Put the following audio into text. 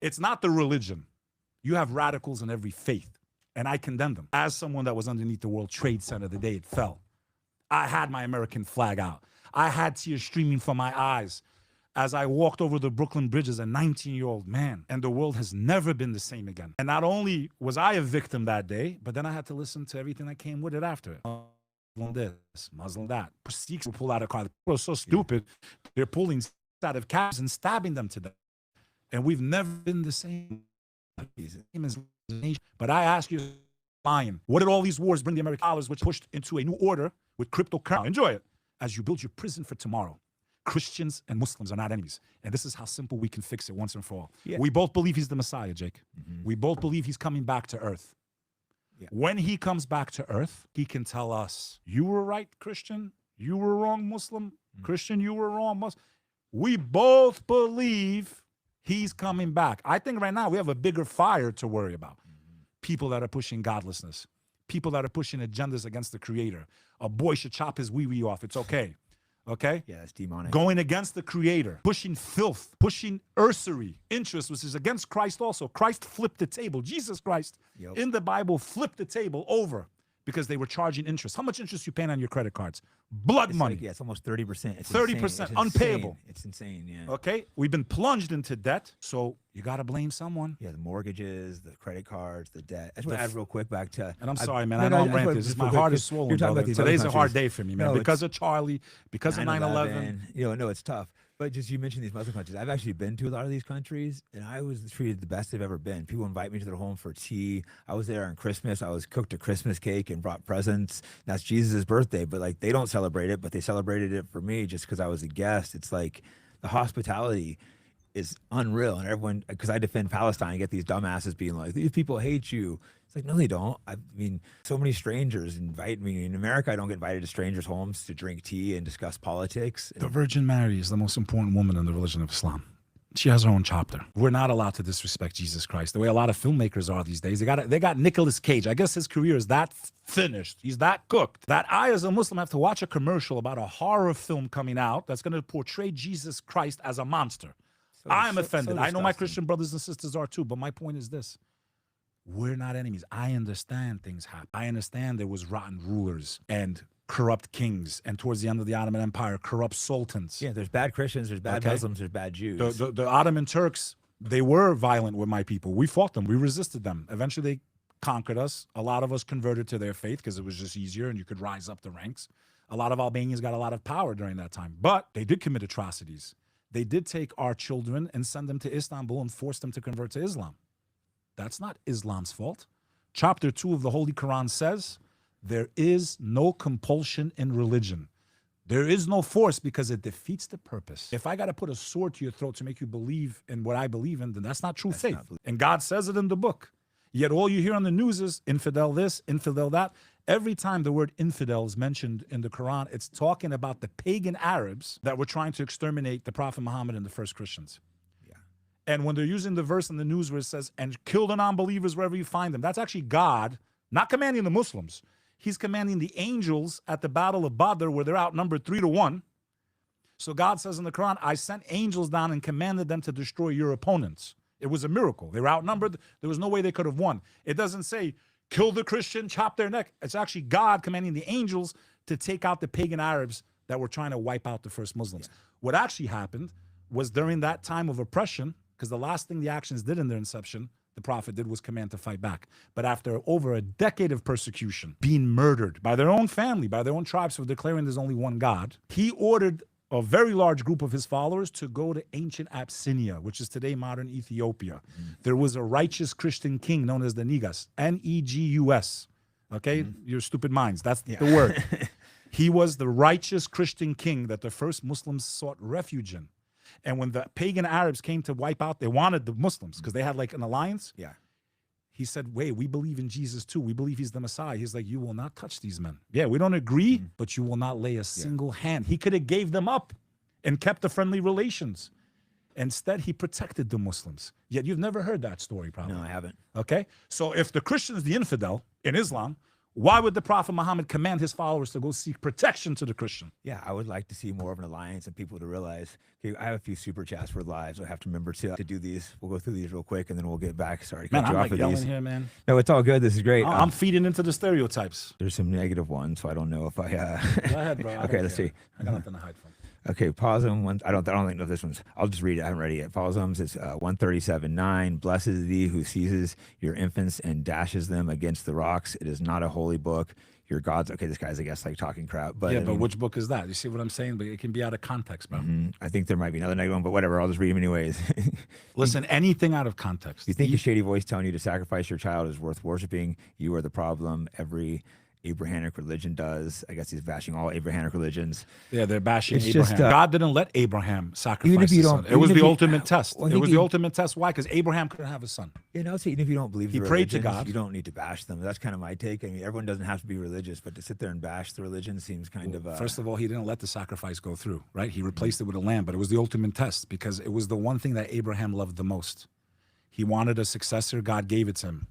It's not the religion. You have radicals in every faith, and I condemn them. As someone that was underneath the World Trade Center the day it fell, I had my American flag out. I had tears streaming from my eyes as I walked over the Brooklyn Bridge as a 19-year-old man, and the world has never been the same again. And not only was I a victim that day, but then I had to listen to everything that came with it after. Muslim this, Muslim that. Sikhs will pull out a car. People are so stupid. They're pulling out of cabs and stabbing them to death. And we've never been the same. But I ask you, lying. What did all these wars bring the American dollars, which pushed into a new order with cryptocurrency? Enjoy it as you build your prison for tomorrow. Christians and Muslims are not enemies. And this is how simple we can fix it once and for all. Yeah. We both believe he's the Messiah, Jake. We both believe he's coming back to earth. Yeah. When he comes back to earth, he can tell us, you were right, Christian. You were wrong, Muslim. Christian, you were wrong, Muslim. We both believe he's coming back. I think right now we have a bigger fire to worry about. People that are pushing godlessness. People that are pushing agendas against the Creator. A boy should chop his wee-wee off. It's okay. Okay? Yeah, it's demonic. Going against the Creator. Pushing filth. Pushing usury. Interest, which is against Christ also. Christ flipped the table. Jesus Christ in the Bible flipped the table over because they were charging interest. How much interest you paying on your credit cards? Blood money. Like, yeah, it's almost 30%. It's 30% unpayable. It's insane, yeah. Okay? We've been plunged into debt, so you got to blame someone. Yeah, the mortgages, the credit cards, the debt. I just want to add real quick back to... And I'm sorry, man. I know I'm ranting. My heart is swollen, brother. Today's a hard day for me, man. Because of Charlie, because of 9/11. You know, no, it's tough. But just you mentioned these Muslim countries. I've actually been to a lot of these countries, and I was treated the best I've ever been. People invite me to their home for tea. I was there on Christmas. I was cooked a Christmas cake and brought presents. That's Jesus' birthday, but like they don't celebrate it, but they celebrated it for me just because I was a guest. It's like the hospitality is unreal, and everyone, because I defend Palestine, I get these dumbasses being like, these people hate you. It's like, no, they don't. I mean, so many strangers invite me. In America, I don't get invited to strangers' homes to drink tea and discuss politics. The Virgin Mary is the most important woman in the religion of Islam. She has her own chapter. We're not allowed to disrespect Jesus Christ the way a lot of filmmakers are these days. They got Nicolas Cage. I guess his career is that finished. He's that cooked. That I, as a Muslim, have to watch a commercial about a horror film coming out that's going to portray Jesus Christ as a monster. I am offended. I know my Christian brothers and sisters are too, but my point is this. We're not enemies. I understand things happen. I understand there was rotten rulers and corrupt kings, and towards the end of the Ottoman Empire, corrupt sultans. Yeah, there's bad Christians, there's bad Muslims, there's bad Jews. The Ottoman Turks, they were violent with my people. We fought them. We resisted them. Eventually, they conquered us. A lot of us converted to their faith because it was just easier and you could rise up the ranks. A lot of Albanians got a lot of power during that time, but they did commit atrocities. They did take our children and send them to Istanbul and force them to convert to Islam. That's not Islam's fault. Chapter 2 of the Holy Quran says, there is no compulsion in religion. There is no force because it defeats the purpose. If I got to put a sword to your throat to make you believe in what I believe in, then that's not true faith. And God says it in the book. Yet all you hear on the news is infidel this, infidel that. Every time the word infidel is mentioned in the Quran, it's talking about the pagan Arabs that were trying to exterminate the Prophet Muhammad and the first Christians. And when they're using the verse in the news where it says, and kill the non-believers wherever you find them, that's actually God not commanding the Muslims. He's commanding the angels at the Battle of Badr where they're outnumbered 3-1. So God says in the Quran, I sent angels down and commanded them to destroy your opponents. It was a miracle. They were outnumbered. There was no way they could have won. It doesn't say, kill the Christian, chop their neck. It's actually God commanding the angels to take out the pagan Arabs that were trying to wipe out the first Muslims. Yeah. What actually happened was during that time of oppression, because the last thing the actions did in their inception, the Prophet did, was command to fight back. But after over a decade of persecution, being murdered by their own family, by their own tribes for declaring there's only one God, he ordered a very large group of his followers to go to ancient Abyssinia, which is today modern Ethiopia. There was a righteous Christian king known as the Negus, N-E-G-U-S. Okay? Your stupid minds. That's the word. He was the righteous Christian king that the first Muslims sought refuge in. And when the pagan Arabs came to wipe out, they wanted the Muslims because they had like an alliance. Yeah. He said, wait, we believe in Jesus too. We believe he's the Messiah. He's like, you will not touch these men. Yeah, we don't agree, but you will not lay a single hand. He could have gave them up and kept the friendly relations. Instead, he protected the Muslims. Yet you've never heard that story probably. No, I haven't. Okay? So if the Christian is the infidel in Islam, Why would the Prophet Muhammad command his followers to go seek protection to the Christian? Yeah, I would like to see more of an alliance and people to realize. Okay, I have a few super chats for lives. I have to remember to do these. We'll go through these real quick and then we'll get back. Sorry to Man, cut I'm you off like with yelling these. here, man. No, it's all good. This is great. I'm feeding into the stereotypes. There's some negative ones, so I don't know if I. Go ahead, bro. Okay, let's see. I got nothing to hide from. Okay, Pausum one. I don't think know this one's. I'll just read it. I haven't read it yet. Pausums is 137:9. Blessed is thee who seizes your infants and dashes them against the rocks. It is not a holy book. Your God's. Okay, this guy's I guess like talking crap. But Yeah, I but mean, which book is that? You see what I'm saying? But it can be out of context, bro. I think there might be another negative one, but whatever. I'll just read them anyways. Listen, anything out of context. You think a shady voice telling you to sacrifice your child is worth worshiping? You are the problem. Every Abrahamic religion does. I guess he's bashing all Abrahamic religions. Yeah, they're bashing It's Abraham. just, God didn't let Abraham sacrifice even if you his don't- son. It was even if the you- ultimate test. well, I It think was the you- ultimate test. Why? Because Abraham couldn't have a son. You know, so even if you don't believe He the prayed to religions, God. you don't need to bash them. That's kind of my take. I mean, everyone doesn't have to be religious, but to sit there and bash the religion seems kind of. First of all, he didn't let the sacrifice go through, right? He replaced it with a lamb, but it was the ultimate test because it was the one thing that Abraham loved the most. He wanted a successor. God gave it to him.